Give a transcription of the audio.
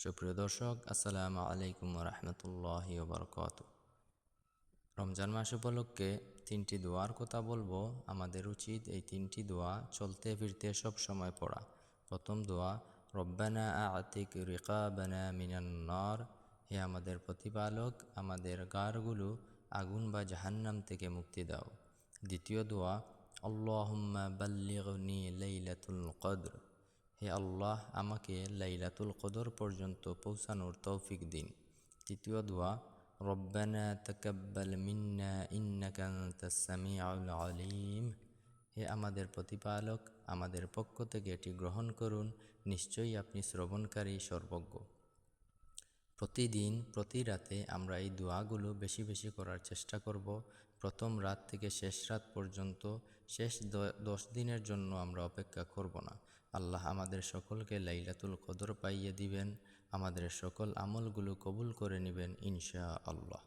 সুপ্রিয় দর্শক, আসসালামু আলাইকুম ওয়া রাহমাতুল্লাহি ওয়া বারাকাতুহু। রমজান মাস উপলক্ষে 3টি দোয়ার কথা বলবো। আমাদের উচিত এই 3টি দোয়া চলতে ফিরতে সব সময় পড়া। প্রথম দোয়া, রব্বানা আ'তিক রিকাবানা মিনান নার, হে আমাদের প্রতিপালক, আমাদের গারগুলো আগুন বা জাহান্নাম থেকে মুক্তি দাও। দ্বিতীয় দোয়া, আল্লাহুম্মা বাল্লিগনি লাইলাতুল কদর, হে আল্লাহ, আমাকে লাইলাতুল কদর পর্যন্ত পৌঁছানোর তৌফিক দিন। তৃতীয় দোয়া, রব্বানা তাকাব্বাল মিন্না ইন্নাকা আনতাস সামিউল আলিম, হে আমাদের প্রতিপালক, আমাদের পক্ষ থেকে এটি গ্রহণ করুন, নিশ্চয়ই আপনি শ্রবণকারী সর্বজ্ঞ। প্রতিদিন প্রতি রাতে আমরা এই দোয়াগুলো বেশি বেশি করার চেষ্টা করব। প্রথম রাত থেকে শেষ রাত পর্যন্ত, শেষ 10 দিনের জন্য আমরা অপেক্ষা করব না। আল্লাহ আমাদের সকলকে লাইলাতুল কদর পাইয়ে দিবেন, আমাদের সকল আমলগুলো কবুল করে নেবেন ইনশাআল্লাহ।